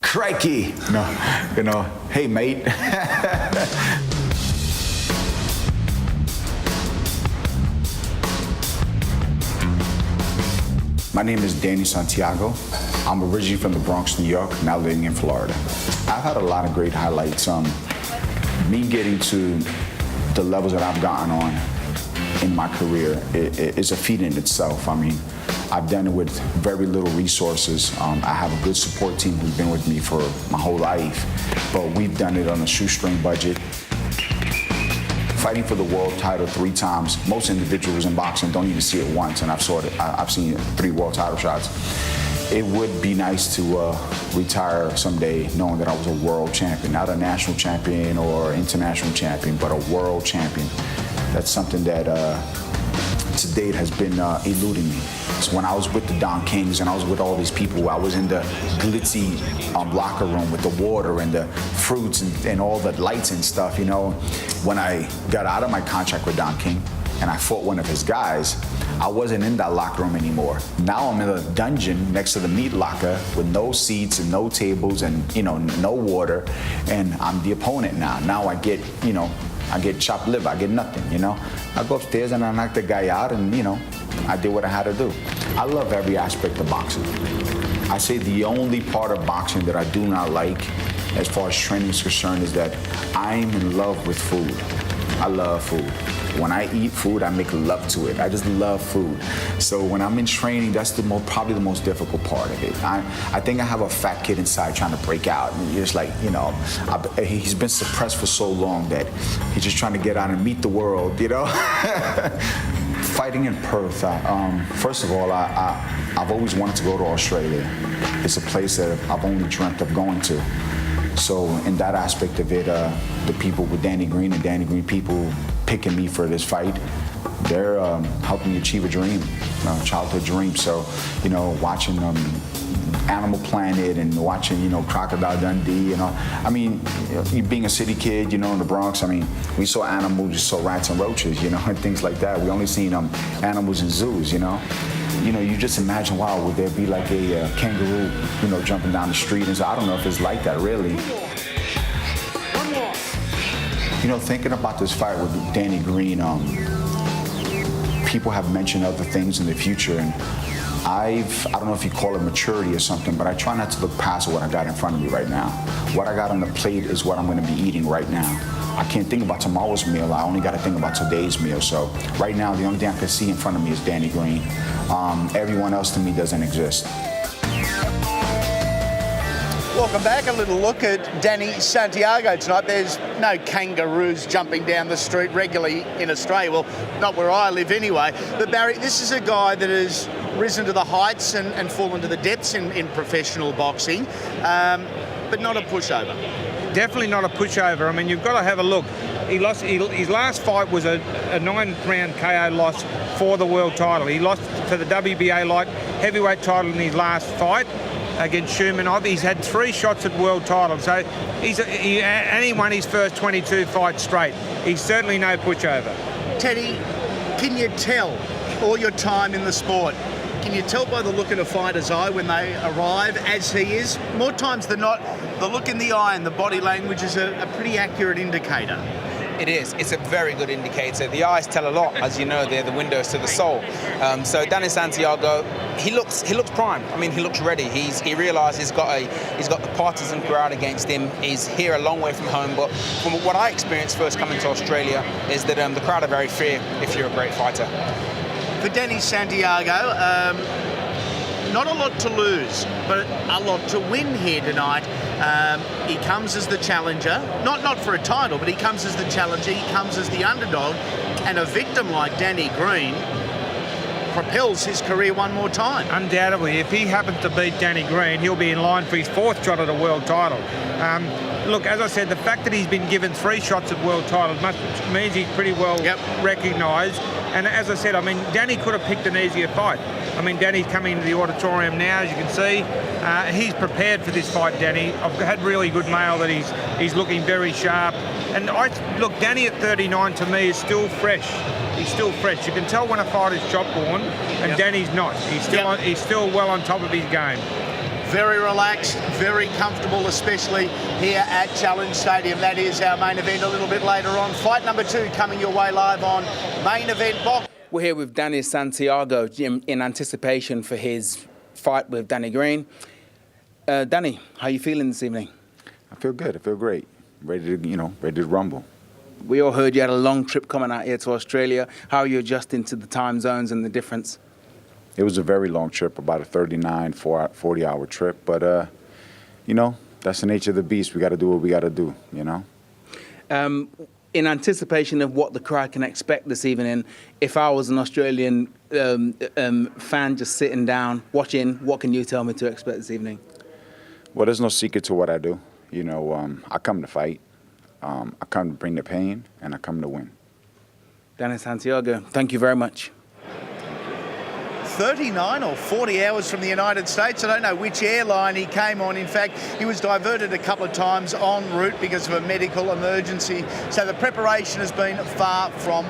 Crikey. No, hey, mate. My name is Danny Santiago. I'm originally from the Bronx, New York, now living in Florida. I've had a lot of great highlights. Me getting to the levels that I've gotten on in my career is a feat in itself. I mean, I've done it with very little resources. I have a good support team who's been with me for my whole life, but we've done it on a shoestring budget. Fighting for the world title 3 times. Most individuals in boxing don't even see it once, and I've seen 3 world title shots. It would be nice to retire someday knowing that I was a world champion, not a national champion or international champion, but a world champion. That's something that to date has been eluding me. So when I was with the Don Kings and I was with all these people, I was in the glitzy locker room with the water and the fruits and all the lights and stuff, When I got out of my contract with Don King and I fought one of his guys, I wasn't in that locker room anymore. Now I'm in a dungeon next to the meat locker with no seats and no tables and, no water, and I'm the opponent now. Now I get chopped liver, I get nothing, I go upstairs and I knock the guy out and, I did what I had to do. I love every aspect of boxing. I say the only part of boxing that I do not like as far as training is concerned is that I'm in love with food. I love food. When I eat food, I make love to it. I just love food. So when I'm in training, that's probably the most difficult part of it. I think I have a fat kid inside trying to break out. And it's like, he's been suppressed for so long that he's just trying to get out and meet the world, Fighting in Perth, first of all, I've always wanted to go to Australia. It's a place that I've only dreamt of going to. So in that aspect of it, the people with Danny Green and Danny Green people picking me for this fight, they're helping me achieve a dream, a childhood dream. So, watching Animal Planet and watching, Crocodile Dundee, being a city kid, in the Bronx, we saw animals, we saw rats and roaches, and things like that. We only seen animals in zoos, you just imagine, wow, would there be like a kangaroo, jumping down the street? And so I don't know if it's like that, really. One more. Thinking about this fight with Danny Green, people have mentioned other things in the future, and I don't know if you call it maturity or something, but I try not to look past what I got in front of me right now. What I got on the plate is what I'm going to be eating right now. I can't think about tomorrow's meal. I only got to think about today's meal. So right now, the only thing I can see in front of me is Danny Green. Everyone else to me doesn't exist. Welcome back. A little look at Danny Santiago tonight. There's no kangaroos jumping down the street regularly in Australia. Well, not where I live anyway. But Barry, this is a guy that has risen to the heights and fallen to the depths in professional boxing, but not a pushover. Definitely not a pushover. You've got to have a look. He lost. His last fight was a 9-round KO loss for the world title. He lost to the WBA light heavyweight title in his last fight against Shumanov. He's had 3 shots at world title, so and he won his first 22 fights straight. He's certainly no pushover. Teddy, can you tell all your time in the sport? Can you tell by the look in a fighter's eye when they arrive, as he is? More times than not, the look in the eye and the body language is a pretty accurate indicator. It is. It's a very good indicator. The eyes tell a lot, as you know. They're the windows to the soul. So Danny Santiago, he looks prime. He looks ready. He realises he's got the partisan crowd against him. He's here a long way from home. But from what I experienced first coming to Australia is that the crowd are very fair if you're a great fighter. For Danny Santiago, not a lot to lose, but a lot to win here tonight. He comes as the challenger, not for a title, but he comes as the challenger, he comes as the underdog, and a victim like Danny Green propels his career one more time. Undoubtedly, if he happens to beat Danny Green, he'll be in line for his 4th shot at a world title. Look, as I said, the fact that he's been given 3 shots at world titles means he's pretty well recognised. And as I said, Danny could have picked an easier fight. Danny's coming into the auditorium now, as you can see. He's prepared for this fight, Danny. I've had really good mail that he's looking very sharp. And look, Danny at 39 to me is still fresh. He's still fresh. You can tell when a fighter's shot born, and Danny's not. He's still well on top of his game. very relaxed, very comfortable, especially here at Challenge Stadium. That is our main event a little bit later on. Fight number 2 coming your way live on Main Event Box. We're here with Danny Santiago in anticipation for his fight with Danny Green. Danny, how are you feeling this evening? I feel good. I feel great. Ready to rumble. We all heard you had a long trip coming out here to Australia. How are you adjusting to the time zones and the difference? It was a very long trip, about a 39, 40-hour trip. But, that's the nature of the beast. We got to do what we got to do, In anticipation of what the crowd can expect this evening, if I was an Australian fan just sitting down, watching, what can you tell me to expect this evening? Well, there's no secret to what I do. I come to fight. I come to bring the pain, and I come to win. Danny Santiago, thank you very much. 39 or 40 hours from the United States. I don't know which airline he came on. In fact, he was diverted a couple of times en route because of a medical emergency. So the preparation has been far from